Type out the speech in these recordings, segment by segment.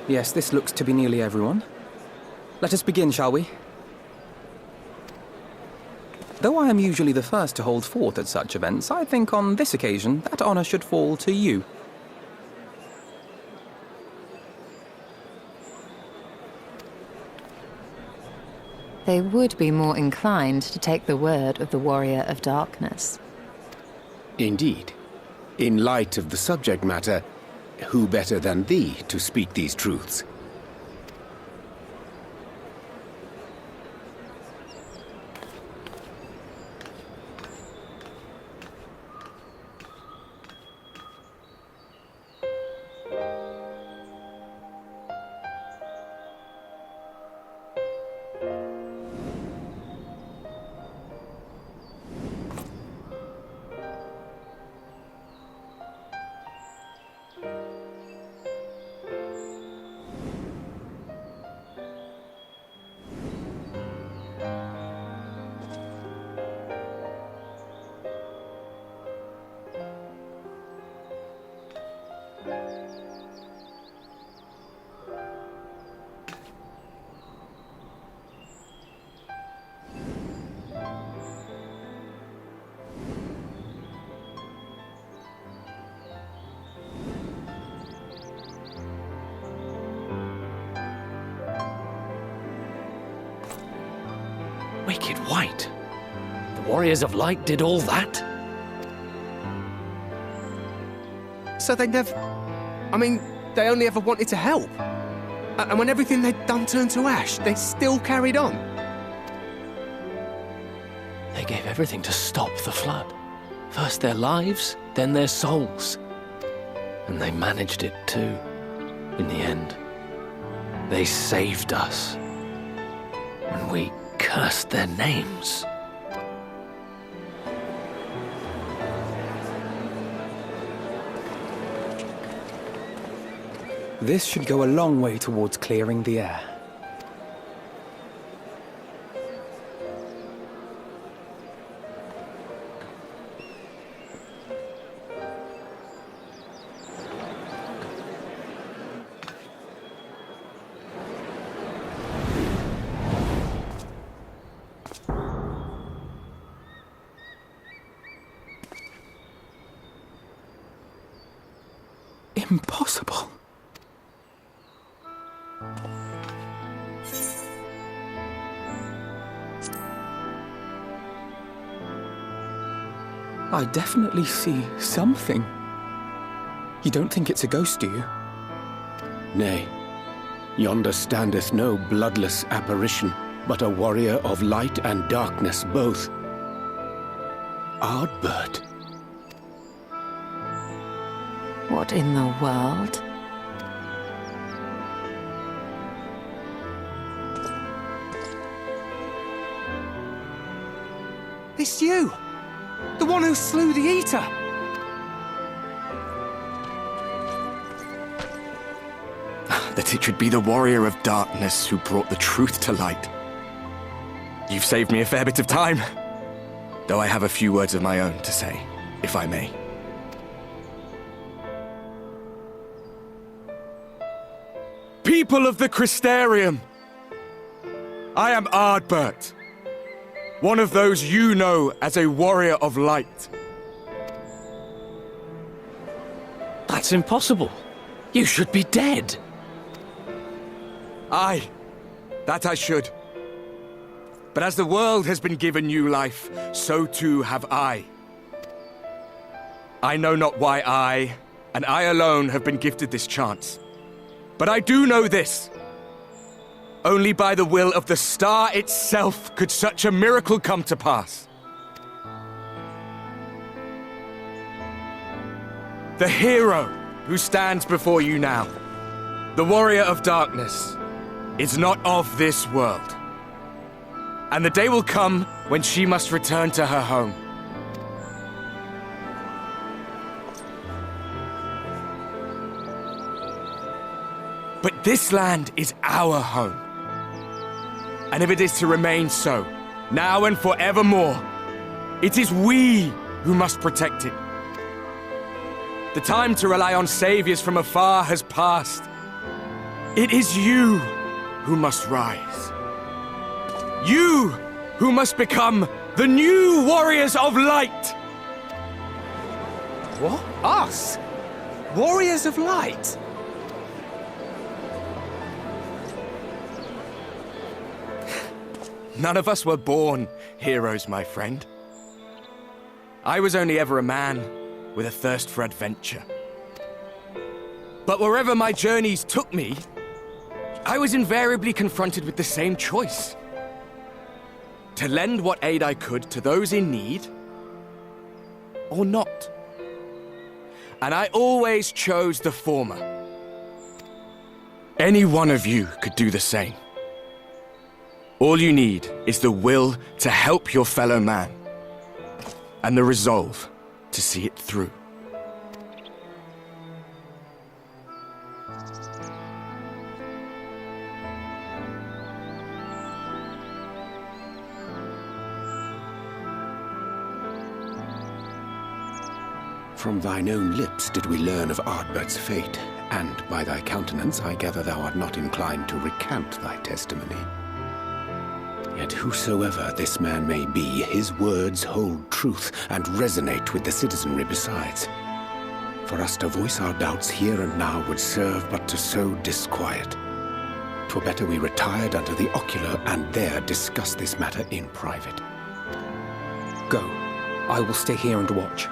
Yes, this looks to be nearly everyone. Let us begin, shall we? Though I am usually the first to hold forth at such events, I think on this occasion that honor should fall to you. They would be more inclined to take the word of the Warrior of Darkness. Indeed. In light of the subject matter, who better than thee to speak these truths? Wicked White? The Warriors of Light did all that? So they never... I mean, they only ever wanted to help. And when everything they'd done turned to ash, they still carried on. They gave everything to stop the flood. First their lives, then their souls. And they managed it too, in the end. They saved us. And we cursed their names. This should go a long way towards clearing the air. Impossible. I definitely see something. You don't think it's a ghost, do you? Nay, yonder standeth no bloodless apparition, but a warrior of light and darkness both. Ardbert. What in the world? It's you! The one who slew the Eater! That it should be the Warrior of Darkness who brought the truth to light. You've saved me a fair bit of time. Though I have a few words of my own to say, if I may. People of the Crystarium! I am Ardbert. One of those you know as a warrior of light. That's impossible. You should be dead. Aye, that I should. But as the world has been given new life, so too have I. I know not why I, and I alone, have been gifted this chance. But I do know this. Only by the will of the star itself could such a miracle come to pass. The hero who stands before you now, the warrior of darkness, is not of this world. And the day will come when she must return to her home. But this land is our home. And if it is to remain so, now and forevermore, it is we who must protect it. The time to rely on saviors from afar has passed. It is you who must rise. You who must become the new warriors of light. What? Us? Warriors of Light? None of us were born heroes, my friend. I was only ever a man with a thirst for adventure. But wherever my journeys took me, I was invariably confronted with the same choice. To lend what aid I could to those in need, or not. And I always chose the former. Any one of you could do the same. All you need is the will to help your fellow man, and the resolve to see it through. From thine own lips did we learn of Ardbert's fate, and by thy countenance I gather thou art not inclined to recant thy testimony. Yet whosoever this man may be, his words hold truth and resonate with the citizenry besides. For us to voice our doubts here and now would serve but to sow disquiet. 'Twere better we retired under the ocular and there discuss this matter in private. Go. I will stay here and watch.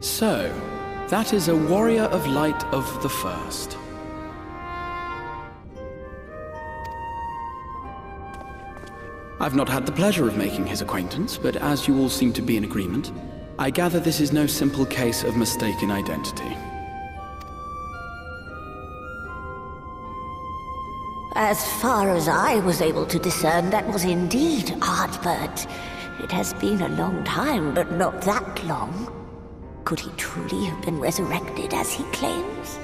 So, that is a warrior of light of the first. I've not had the pleasure of making his acquaintance, but as you all seem to be in agreement, I gather this is no simple case of mistaken identity. As far as I was able to discern, that was indeed Ardbert. It has been a long time, but not that long. Could he truly have been resurrected as he claims?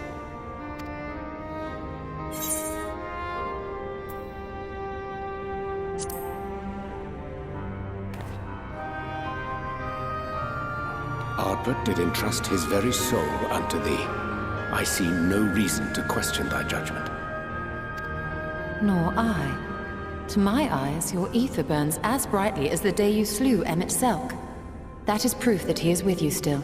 Ardbert did entrust his very soul unto thee. I see no reason to question thy judgment. Nor I. To my eyes, your ether burns as brightly as the day you slew Emmett Selk. That is proof that he is with you still.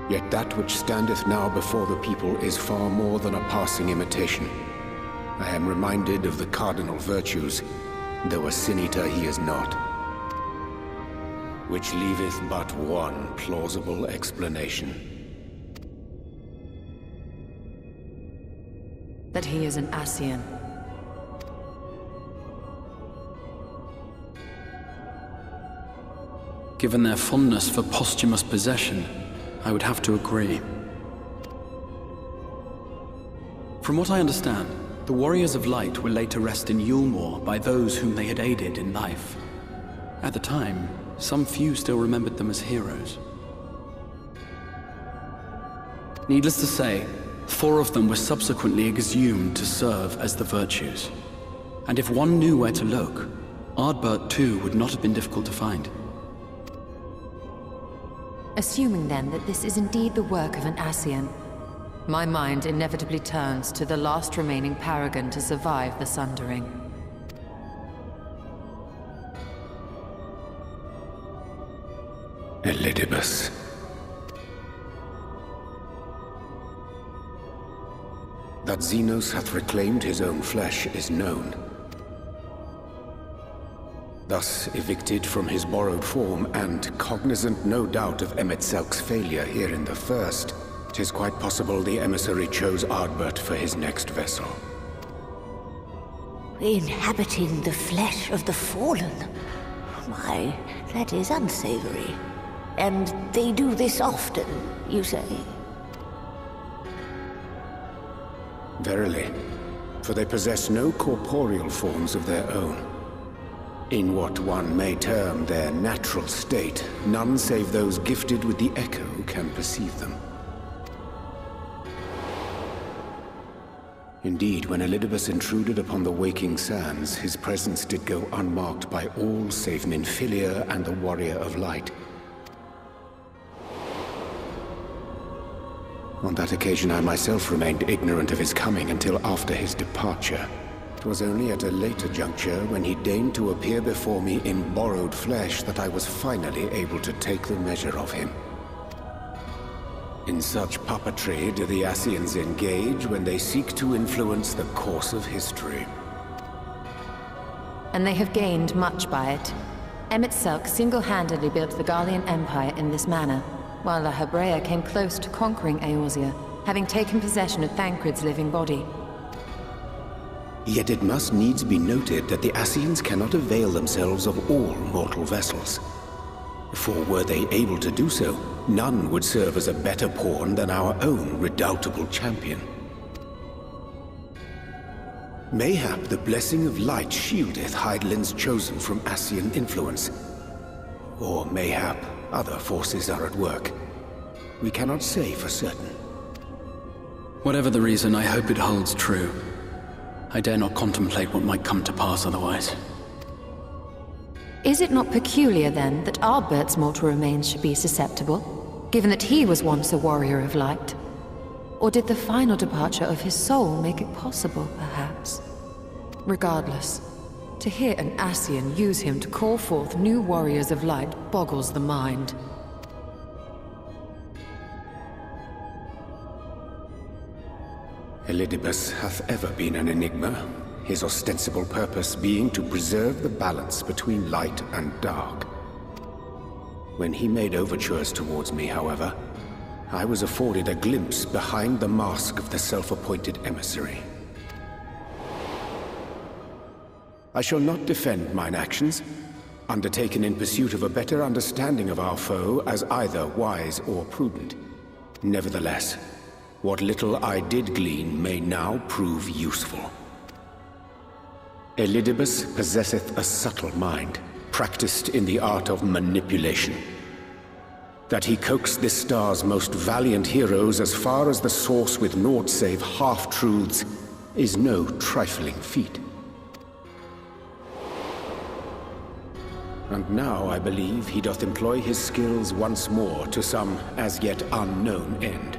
Yet that which standeth now before the people is far more than a passing imitation. I am reminded of the cardinal virtues, though a sin-eater he is not. Which leaveth but one plausible explanation. That he is an Ascian. Given their fondness for posthumous possession, I would have to agree. From what I understand, the Warriors of Light were laid to rest in Yulmore by those whom they had aided in life. At the time, some few still remembered them as heroes. Needless to say, 4 of them were subsequently exhumed to serve as the Virtues. And if one knew where to look, Ardbert too would not have been difficult to find. Assuming then that this is indeed the work of an Ascian, my mind inevitably turns to the last remaining paragon to survive the Sundering. Elidibus. That Xenos hath reclaimed his own flesh is known. Thus evicted from his borrowed form, and cognizant no doubt of Emmett Selk's failure here in the first, 'tis quite possible the emissary chose Ardbert for his next vessel. Inhabiting the flesh of the fallen? Why, that is unsavory. And they do this often, you say? Verily, for they possess no corporeal forms of their own. In what one may term their natural state, none save those gifted with the echo can perceive them. Indeed, when Elidibus intruded upon the waking sands, his presence did go unmarked by all save Minfilia and the Warrior of Light. On that occasion, I myself remained ignorant of his coming until after his departure. It was only at a later juncture, when he deigned to appear before me in borrowed flesh, that I was finally able to take the measure of him. In such puppetry do the Ascians engage when they seek to influence the course of history. And they have gained much by it. Emmett Selk single-handedly built the Garlean Empire in this manner, while the Hebrea came close to conquering Eorzea, having taken possession of Thancred's living body. Yet it must needs be noted that the Ascians cannot avail themselves of all mortal vessels. For were they able to do so, none would serve as a better pawn than our own redoubtable champion. Mayhap the blessing of light shieldeth Hydaelyn's chosen from Ascian influence. Or mayhap other forces are at work. We cannot say for certain. Whatever the reason, I hope it holds true. I dare not contemplate what might come to pass otherwise. Is it not peculiar, then, that Ardbert's mortal remains should be susceptible, given that he was once a warrior of light? Or did the final departure of his soul make it possible, perhaps? Regardless, to hear an Ascian use him to call forth new warriors of light boggles the mind. Elidibus hath ever been an enigma, his ostensible purpose being to preserve the balance between light and dark. When he made overtures towards me, however, I was afforded a glimpse behind the mask of the self-appointed emissary. I shall not defend mine actions, undertaken in pursuit of a better understanding of our foe as either wise or prudent. Nevertheless, what little I did glean may now prove useful. Elidibus possesseth a subtle mind, practiced in the art of manipulation. That he coaxed this star's most valiant heroes as far as the source with naught save half-truths is no trifling feat. And now I believe he doth employ his skills once more to some as yet unknown end.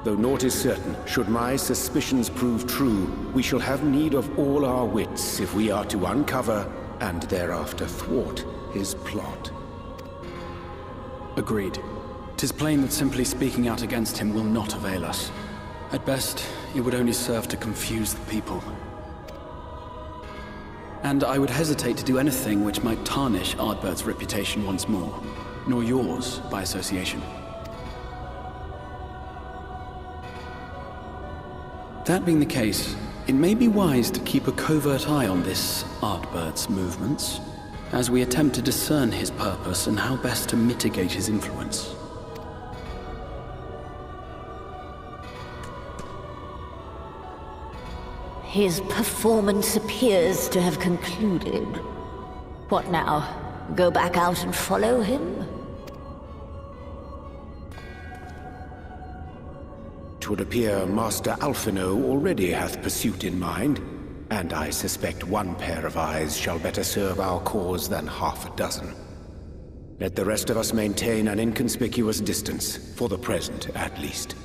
Though naught is certain, should my suspicions prove true, we shall have need of all our wits if we are to uncover and thereafter thwart his plot. Agreed. 'Tis plain that simply speaking out against him will not avail us. At best, it would only serve to confuse the people. And I would hesitate to do anything which might tarnish Ardbert's reputation once more, nor yours by association. That being the case, it may be wise to keep a covert eye on this Ardbert's movements, as we attempt to discern his purpose and how best to mitigate his influence. His performance appears to have concluded. What now? Go back out and follow him? 'Twould appear Master Alphino already hath pursuit in mind, and I suspect one pair of eyes shall better serve our cause than half a dozen. Let the rest of us maintain an inconspicuous distance, for the present at least.